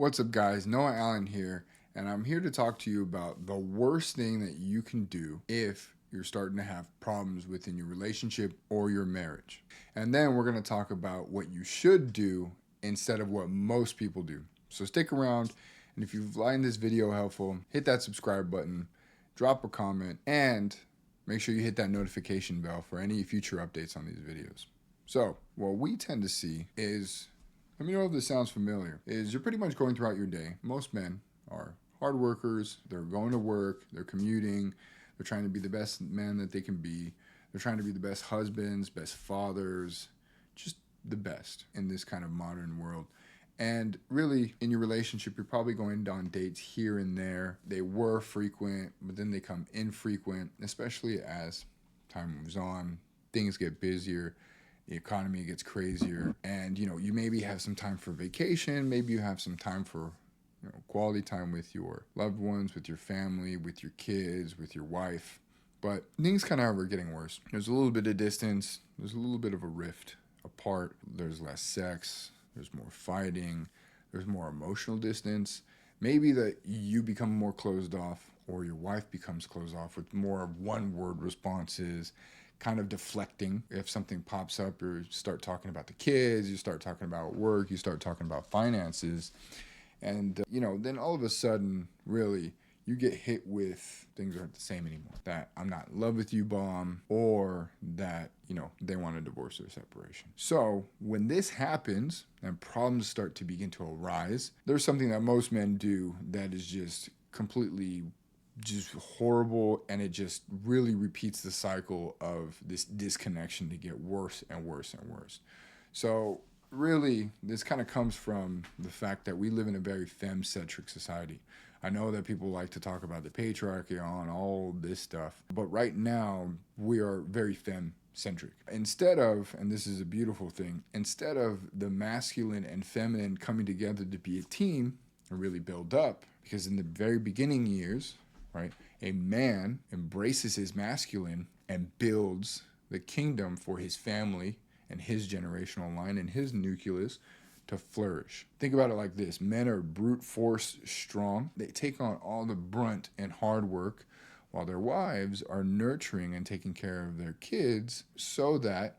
What's up, guys? Noah Allen here, and I'm here to talk to you about the worst thing that you can do if you're starting to have problems within your relationship or your marriage. And then we're going to talk about what you should do instead of what most people do. So stick around, and if you find this video helpful, hit that subscribe button, drop a comment, and make sure you hit that notification bell for any future updates on these videos. So what we tend to see is, let me know if this sounds familiar, is you're pretty much going throughout your day. Most men are hard workers. They're going to work. They're commuting. They're trying to be the best man that they can be. They're trying to be the best husbands, best fathers, just the best in this kind of modern world. And really, in your relationship, you're probably going on dates here and there. They were frequent, but then they come infrequent, especially as time moves on. Things get busier. The economy gets crazier, and you maybe have some time for vacation, maybe you have some time for quality time with your loved ones, with your family, with your kids, with your wife. But things kind of are getting worse. There's a little bit of distance, there's a little bit of a rift apart, there's less sex, there's more fighting, there's more emotional distance. Maybe that you become more closed off, or your wife becomes closed off with more one-word responses, kind of deflecting. If something pops up, you start talking about the kids, you start talking about work, you start talking about finances, and then all of a sudden, really, you get hit with things aren't the same anymore. That I'm not in love with you bomb, or that they want a divorce or separation. So when this happens and problems start to begin to arise, there's something that most men do that is just completely horrible, and it just really repeats the cycle of this disconnection to get worse and worse and worse. So really, this kind of comes from the fact that we live in a very femme-centric society. I know that people like to talk about the patriarchy and all this stuff, but right now we are very femme-centric. Instead of, and this is a beautiful thing, instead of the masculine and feminine coming together to be a team and really build up, because in the very beginning years, right, a man embraces his masculine and builds the kingdom for his family and his generational line and his nucleus to flourish. Think about it like this. Men are brute force strong. They take on all the brunt and hard work, while their wives are nurturing and taking care of their kids, so that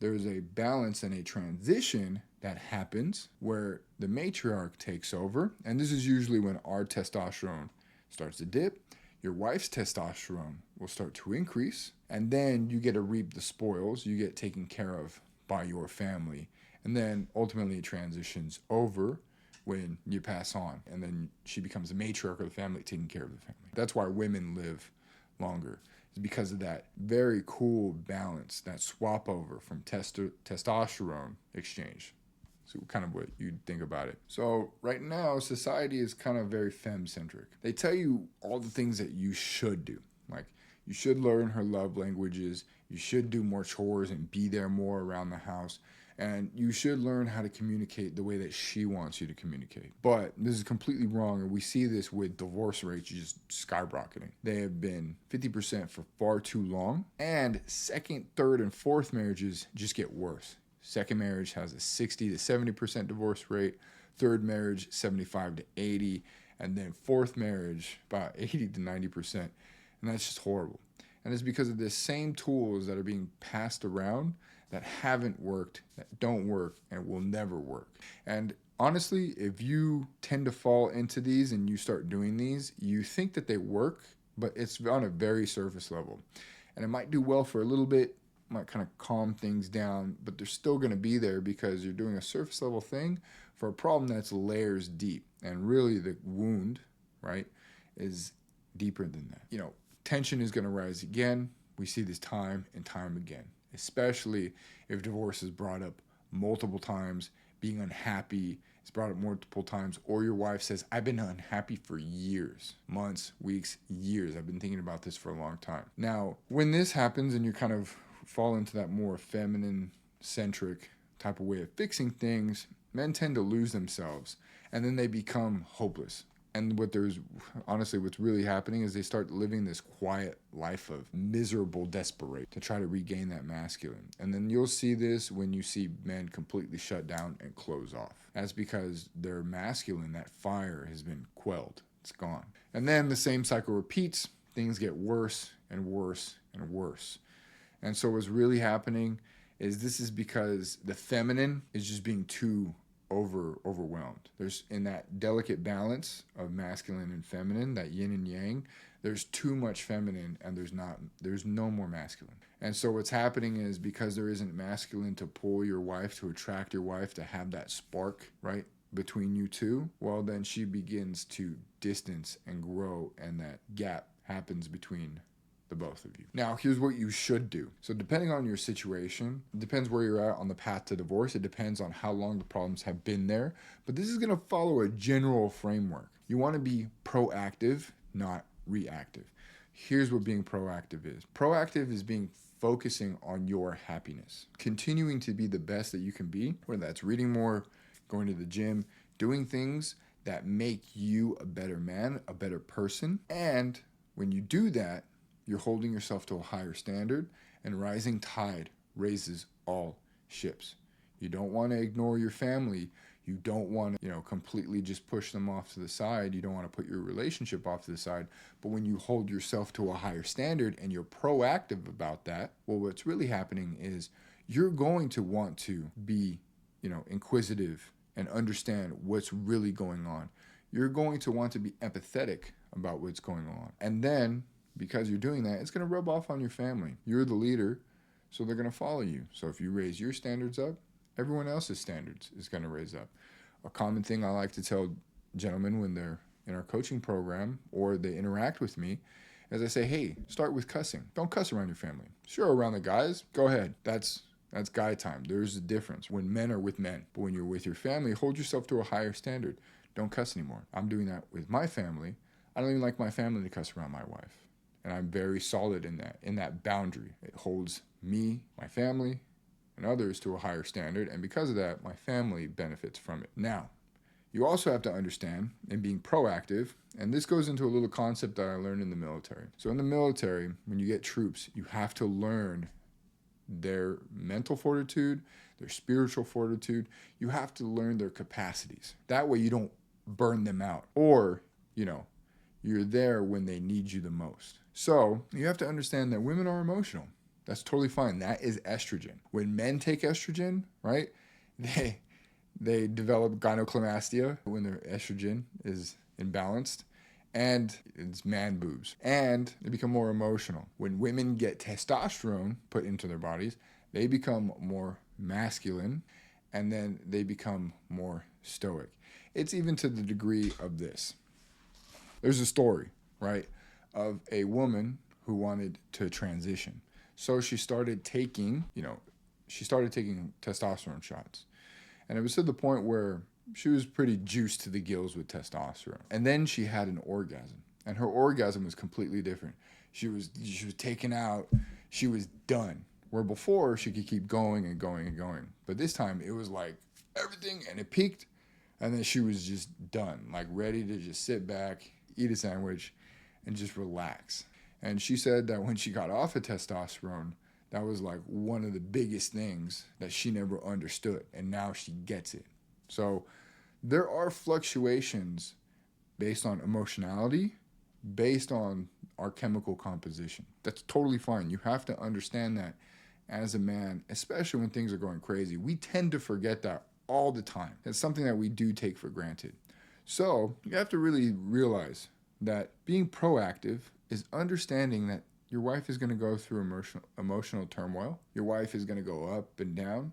there's a balance and a transition that happens where the matriarch takes over. And this is usually when our testosterone starts to dip. Your wife's testosterone will start to increase, and then you get to reap the spoils. You get taken care of by your family, and then ultimately it transitions over when you pass on, and then she becomes the matriarch of the family, taking care of the family. That's why women live longer. It's because of that very cool balance, that swap over from testosterone exchange. So kind of what you'd think about it. So right now, society is kind of very femme-centric. They tell you all the things that you should do. Like, you should learn her love languages, you should do more chores and be there more around the house, and you should learn how to communicate the way that she wants you to communicate. But this is completely wrong, and we see this with divorce rates just skyrocketing. They have been 50% for far too long, and second, third, and fourth marriages just get worse. Second marriage has a 60 to 70% divorce rate. Third marriage, 75 to 80. And then fourth marriage, about 80 to 90%. And that's just horrible. And it's because of the same tools that are being passed around that haven't worked, that don't work, and will never work. And honestly, if you tend to fall into these and you start doing these, you think that they work, but it's on a very surface level. And it might do well for a little bit, might kind of calm things down, but they're still going to be there because you're doing a surface level thing for a problem that's layers deep. And really the wound, right, is deeper than that. Tension is going to rise again. We see this time and time again, especially if divorce is brought up multiple times, being unhappy is brought up multiple times, or your wife says, I've been unhappy for years, months, weeks, years. I've been thinking about this for a long time. Now, when this happens and you kind of fall into that more feminine-centric type of way of fixing things, men tend to lose themselves, and then they become hopeless. And what's really happening is they start living this quiet life of miserable desperation to try to regain that masculine. And then you'll see this when you see men completely shut down and close off. That's because their masculine, that fire, has been quelled. It's gone. And then the same cycle repeats. Things get worse and worse and worse. And so what's really happening is this is because the feminine is just being too overwhelmed. There's, in that delicate balance of masculine and feminine, that yin and yang, there's too much feminine and there's no more masculine. And so what's happening is because there isn't masculine to pull your wife, to attract your wife, to have that spark, right, between you two, well, then she begins to distance and grow, and that gap happens between the both of you. Now, here's what you should do. So depending on your situation, it depends where you're at on the path to divorce. It depends on how long the problems have been there. But this is going to follow a general framework. You want to be proactive, not reactive. Here's what being proactive is. Proactive is focusing on your happiness, continuing to be the best that you can be, whether that's reading more, going to the gym, doing things that make you a better man, a better person. And when you do that, you're holding yourself to a higher standard, and rising tide raises all ships. You don't want to ignore your family. You don't want to, completely just push them off to the side. You don't want to put your relationship off to the side. But when you hold yourself to a higher standard and you're proactive about that, well, what's really happening is you're going to want to be, inquisitive and understand what's really going on. You're going to want to be empathetic about what's going on. And then, because you're doing that, it's going to rub off on your family. You're the leader, so they're going to follow you. So if you raise your standards up, everyone else's standards is going to raise up. A common thing I like to tell gentlemen when they're in our coaching program or they interact with me is I say, hey, start with cussing. Don't cuss around your family. Sure, around the guys, go ahead. That's guy time. There's a difference when men are with men. But when you're with your family, hold yourself to a higher standard. Don't cuss anymore. I'm doing that with my family. I don't even like my family to cuss around my wife. And I'm very solid in that boundary. It holds me, my family, and others to a higher standard. And because of that, my family benefits from it. Now, you also have to understand in being proactive, and this goes into a little concept that I learned in the military. So in the military, when you get troops, you have to learn their mental fortitude, their spiritual fortitude. You have to learn their capacities. That way you don't burn them out, or, you're there when they need you the most. So you have to understand that women are emotional. That's totally fine. That is estrogen. When men take estrogen, right, they develop gynecomastia when their estrogen is imbalanced, and it's man boobs, and they become more emotional. When women get testosterone put into their bodies, they become more masculine, and then they become more stoic. It's even to the degree of this. There's a story, right, of a woman who wanted to transition. So she started taking testosterone shots. And it was to the point where she was pretty juiced to the gills with testosterone. And then she had an orgasm. And her orgasm was completely different. She was taken out. She was done. Where before, she could keep going and going and going. But this time, it was like everything, and it peaked. And then she was just done, like ready to just sit back, eat a sandwich, and just relax. And she said that when she got off of testosterone, that was like one of the biggest things that she never understood. And now she gets it. So there are fluctuations based on emotionality, based on our chemical composition. That's totally fine. You have to understand that as a man, especially when things are going crazy. We tend to forget that all the time. It's something that we do take for granted. So you have to really realize that being proactive is understanding that your wife is going to go through emotional turmoil. Your wife is going to go up and down.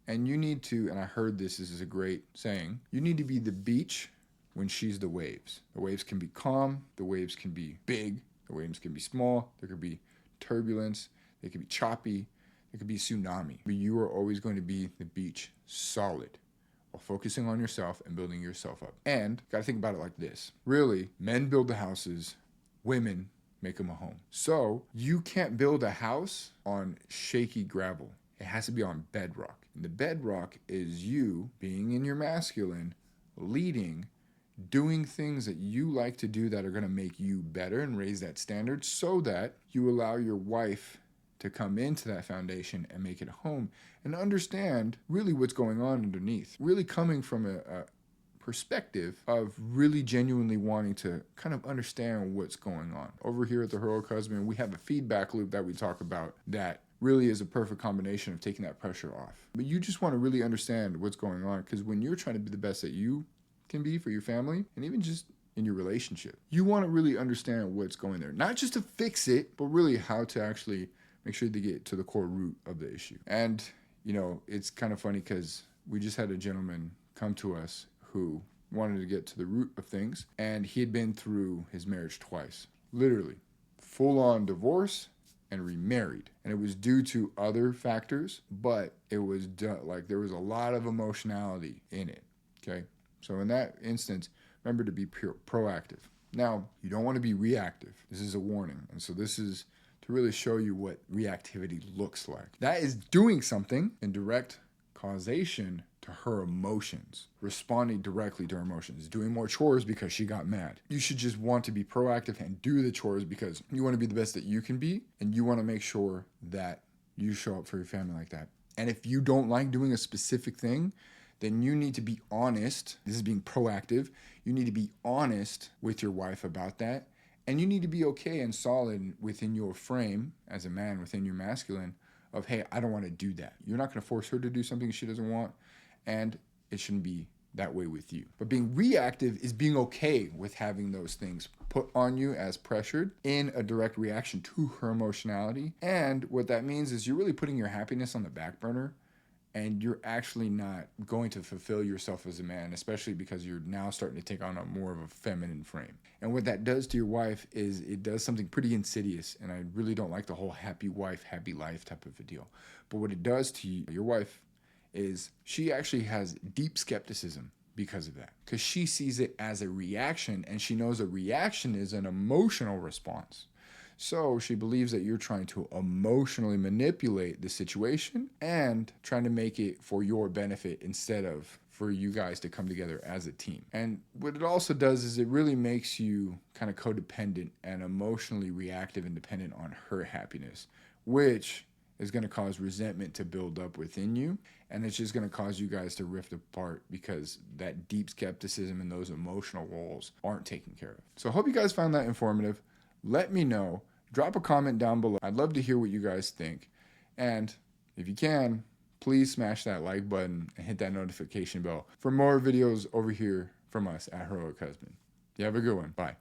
And you need to, and I heard this is a great saying, you need to be the beach when she's the waves. The waves can be calm. The waves can be big. The waves can be small. There could be turbulence. They could be choppy. It could be tsunami. But you are always going to be the beach, solid, while focusing on yourself and building yourself up. And got to think about it like this. Really, men build the houses, women make them a home. So you can't build a house on shaky gravel. It has to be on bedrock. And the bedrock is you being in your masculine, leading, doing things that you like to do that are going to make you better and raise that standard, so that you allow your wife to come into that foundation and make it home and understand really what's going on underneath. Really coming from a perspective of really genuinely wanting to kind of understand what's going on. Over here at the Heroic Husband, we have a feedback loop that we talk about that really is a perfect combination of taking that pressure off. But you just want to really understand what's going on, because when you're trying to be the best that you can be for your family and even just in your relationship, you want to really understand what's going there. Not just to fix it, but really how to actually make sure to get to the core root of the issue. And, you know, it's kind of funny because we just had a gentleman come to us who wanted to get to the root of things, and he had been through his marriage twice, literally full-on divorce and remarried, and it was due to other factors, but it was like there was a lot of emotionality in it. Okay, so in that instance, remember to be proactive. Now, you don't want to be reactive. This is a warning, and so this is to really show you what reactivity looks like. That is doing something in direct causation to her emotions, responding directly to her emotions, doing more chores because she got mad. You should just want to be proactive and do the chores because you want to be the best that you can be, and you want to make sure that you show up for your family like that. And if you don't like doing a specific thing, then you need to be honest. This is being proactive. You need to be honest with your wife about that. And you need to be okay and solid within your frame as a man, within your masculine, of, hey, I don't want to do that. You're not going to force her to do something she doesn't want, and it shouldn't be that way with you. But being reactive is being okay with having those things put on you as pressured in a direct reaction to her emotionality. And what that means is you're really putting your happiness on the back burner, and you're actually not going to fulfill yourself as a man, especially because you're now starting to take on a more of a feminine frame. And what that does to your wife is it does something pretty insidious, and I really don't like the whole happy wife, happy life type of a deal. But what it does to your wife is she actually has deep skepticism because of that, because she sees it as a reaction, and she knows a reaction is an emotional response. So she believes that you're trying to emotionally manipulate the situation and trying to make it for your benefit instead of for you guys to come together as a team. And what it also does is it really makes you kind of codependent and emotionally reactive and dependent on her happiness, which is going to cause resentment to build up within you. And it's just going to cause you guys to rift apart because that deep skepticism and those emotional walls aren't taken care of. So I hope you guys found that informative. Let me know. Drop a comment down below. I'd love to hear what you guys think. And if you can, please smash that like button and hit that notification bell for more videos over here from us at Heroic Husband. You have a good one. Bye.